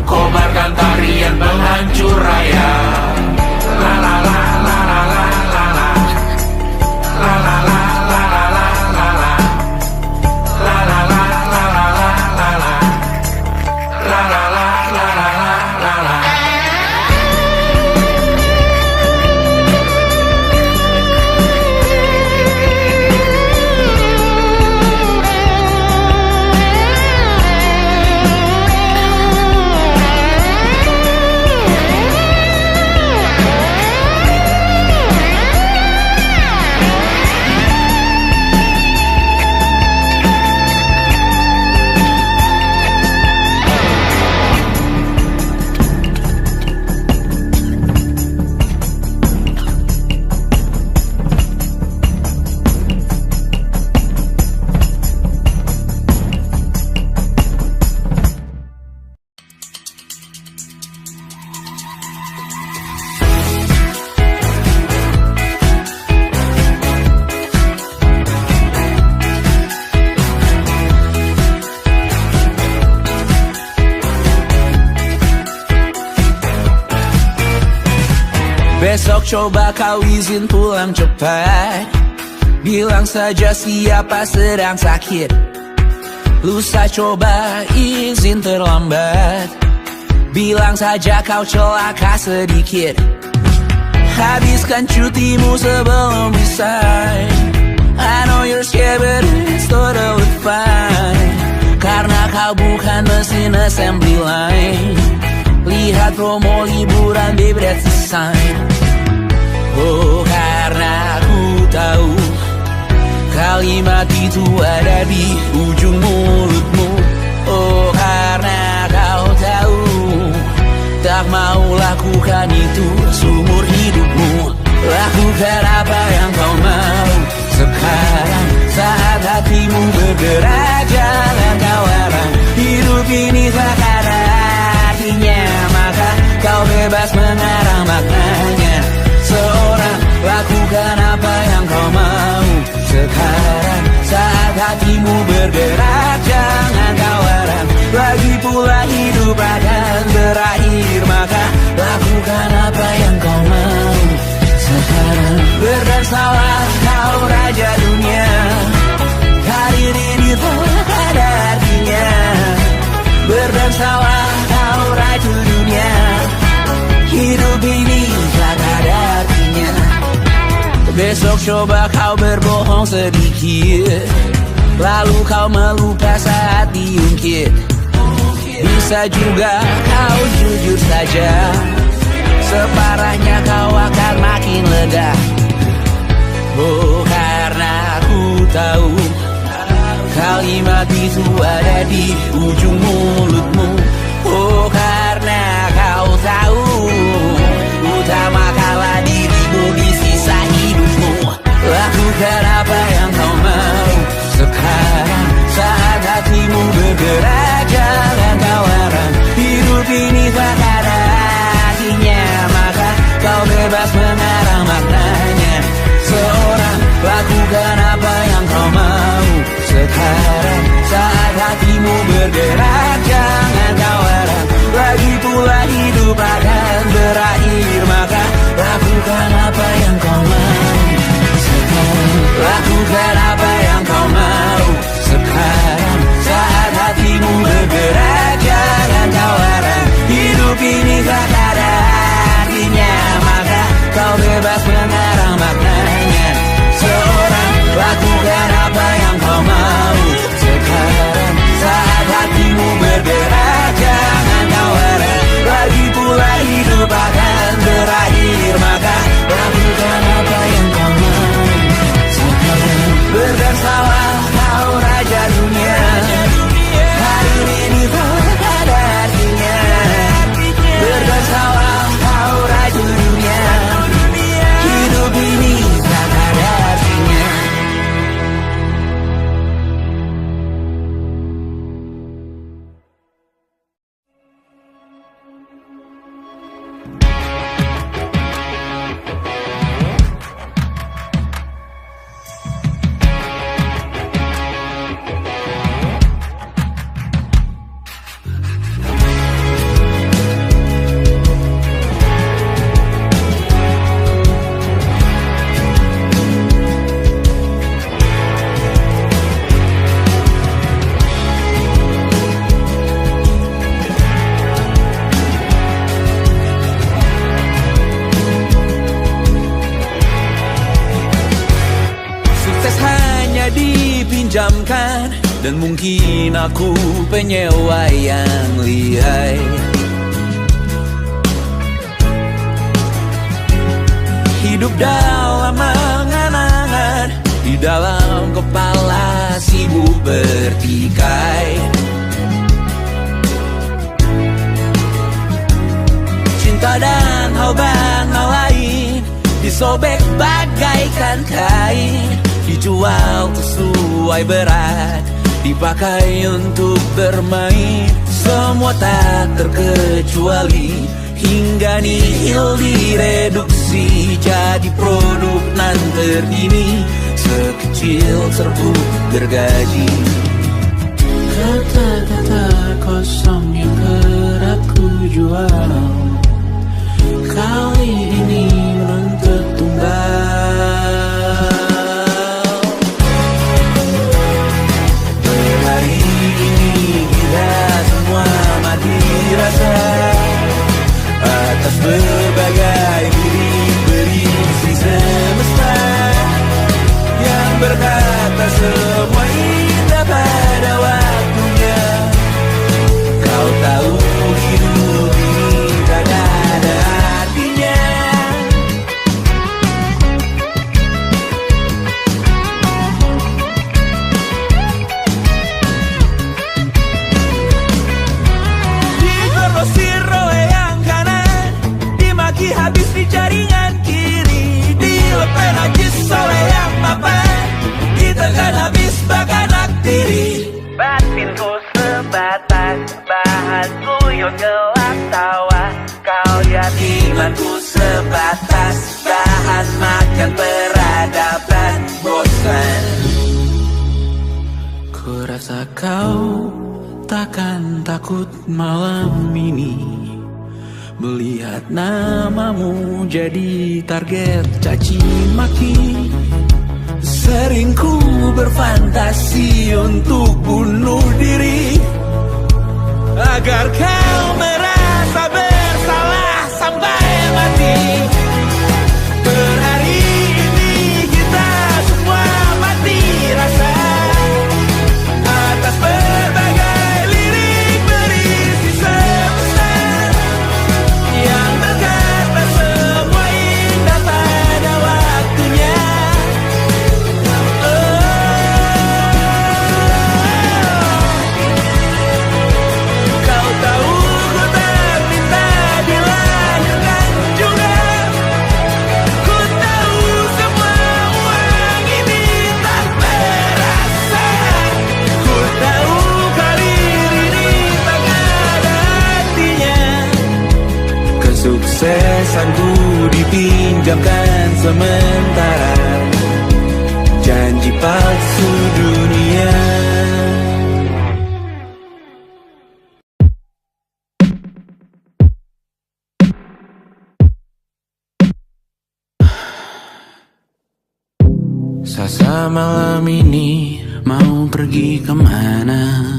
Kobarkan tarian penghancur raya. La la la la la la la la. La la la la la la la la. La la la la la la la la. La la la la la la la. Besok coba kau izin pulang cepat, bilang saja siapa sedang sakit. Lusa coba izin terlambat, bilang saja kau celaka sedikit. Habiskan cutimu sebelum resign. I know you're scared but it's totally fine, karena kau bukan mesin assembly line. Lihat promo liburan babe, that's the sign. Oh karena ku tahu kalimat itu ada di ujung mulutmu. Oh karena kau tahu tak mau lakukan itu seumur hidupmu. Lakukan apa yang kau mau sekarang, saat hatimu bergerak jangan kau larang. Hidup ini tak ada artinya, maka kau bebas mengarang maknanya. Seorang lakukan apa yang kau mau sekarang, saat hatimu bergerak jangan kau larang. Lagi pula hidup akan berakhir, maka lakukan apa yang kau mau sekarang. Berdansalah kau raja Coba kau berbohong sedikit, lalu kau melupa saat diungkit. Bisa juga kau jujur saja, separahnya kau akan makin lega. Oh, karena aku tahu kalimat itu ada di ujung mulutmu. Oh, karena kau tahu utamakanlah dirimu di sisa hidupmu. Lakukan apa yang kau mau sekarang, saat hatimu bergerak. Jangan kau larang, hidup ini tak ada artinya, maka kau bebas mengarang maknanya. Seorang, lakukan apa yang kau mau sekarang, saat hatimu bergerak. Jangan kau larang, lagi pula hidup akan berakhir, maka lakukan apa yang kau mau sekarang. Lakukan apa yang kau mau sekarang, saat hatimu bergerak. Jangan kau larang, hidup ini tak ada artinya, maka kau bebas mengarang maknanya. Seorang, lakukan apa yang kau mau sekarang, saat hatimu bergerak. Jangan kau larang, lagi pula hidup akan berakhir, maka lakukan apa yang kau mau sekarang. Berdarsalah kau raja dunia, hari ini tak ada artinya. Berdarsalah kau raja dunia, hidup ini tak ada artinya. Dipinjamkan, dan mungkin aku penyewa yang lihai. Hidup dalam angan-angan, di dalam kepala sibuk bertikai. Cinta dan hal lain disobek bagaikan kain, dijual sesuai berat, dipakai untuk bermain. Semua tak terkecuali, hingga nihil direduksi jadi produk nan terkini, sekecil serbuk gergaji. Kata-kata kosong yang kerap ku jual, kali ini menuntut tumbal. Rasa atas berbagai beri semesta yang berkata semua indah pada waktunya. Kau tahu hidup ini tak ada artinya. Habis di jaringan kiri, dilepas najis oleh yang mapan, ditekan habis bakanak diri. Batinku sebatas bahan kuyuk gelap tawa, kau jadi imanku sebatas bahan makan peradaban bosan. Ku rasa kau takkan takut malam ini melihat namamu jadi target caci maki. Sering ku berfantasi untuk bunuh diri, agar kau merasa bersalah sampai mati. Per hari ini kita pinjamkan sementara janji palsu dunia. Sasa malam ini mau pergi kemana?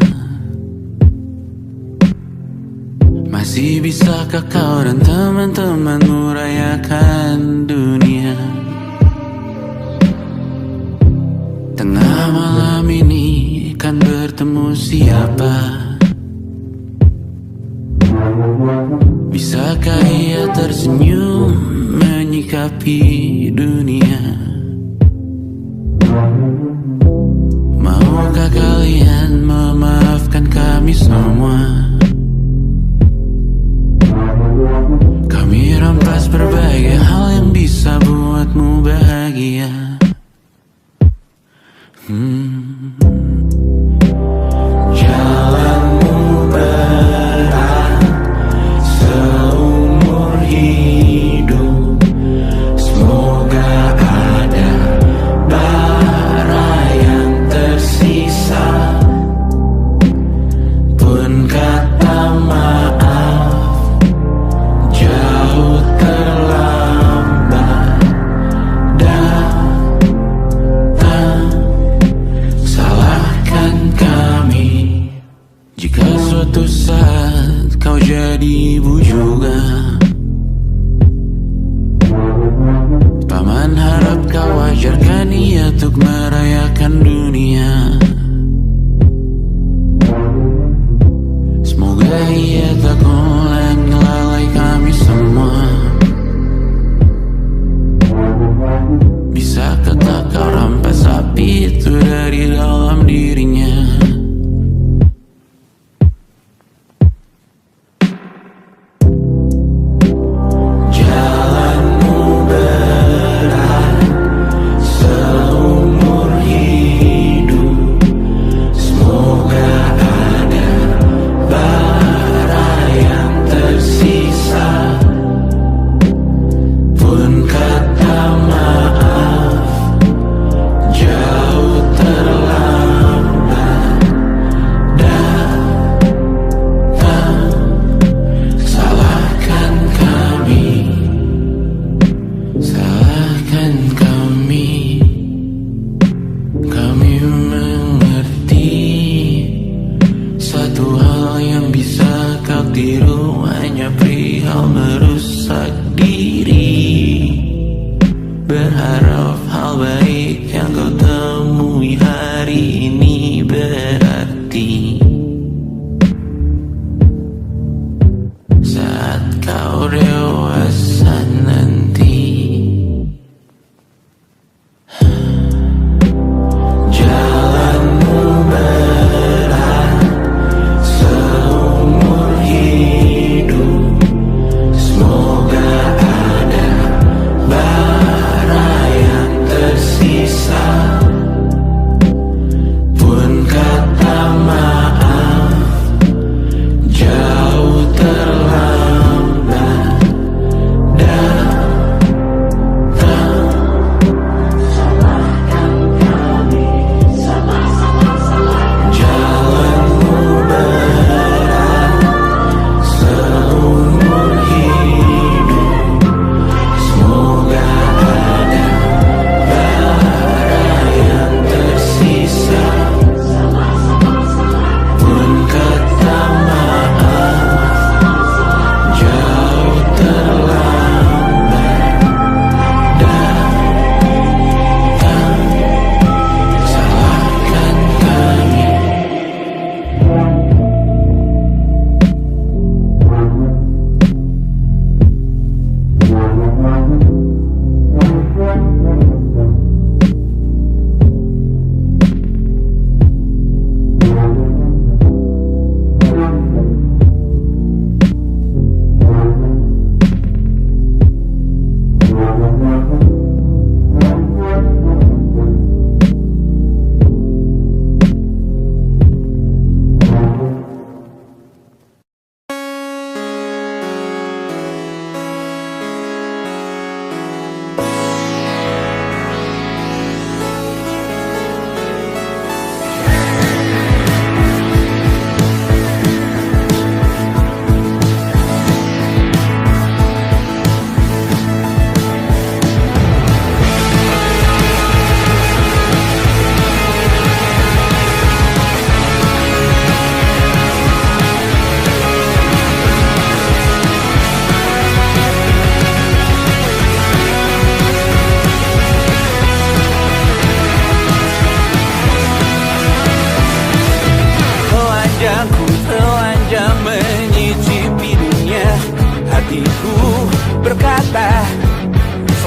Masih bisakah kau dan teman-temanmu rayakan dunia? Tengah malam ini kan bertemu siapa? Bisakah ia tersenyum menyikapi dunia? Maukah kalian memaafkan kami semua? Kami rampas berbagai hal yang bisa buatmu bahagia. Jalanmu berat seumur hidup. Semoga ada bara yang tersisa. Pun kata maaf jauh terlambat datang. Salahkan kami jika suatu saat kau jadi ibu juga. Paman harap kau ajarkan ia untuk merayakan dunia. Semoga ia tak ulang lalai kami semua. Bisakah tak kau rampas api itu dari dalam dirinya? Jalanmu berat seumur hidup.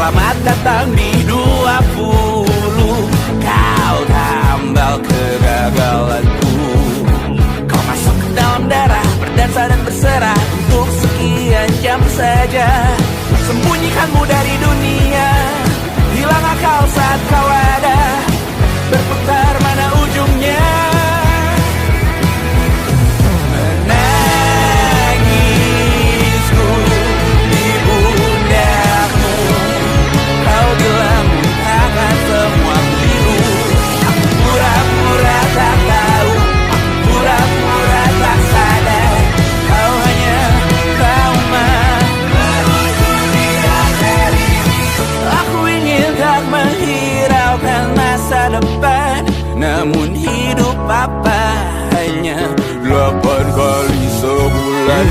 Selamat datang di 20. Kau tambal kegagalanku. Kau masuk ke dalam darah, berdansa dan berserah untuk sekian jam saja. Sembunyikanmu dari dunia, hilang akal saat kau ada, berputar mana ujungnya. Menangisku di pundakmu, kau bilang akan semua biru. Aku pura-pura tak tahu, pura-pura tak sadar, kau hanya trauma. Aku ingin tak menghiraukan masa depan, namun hidup apa hanya 8 kali sebulan.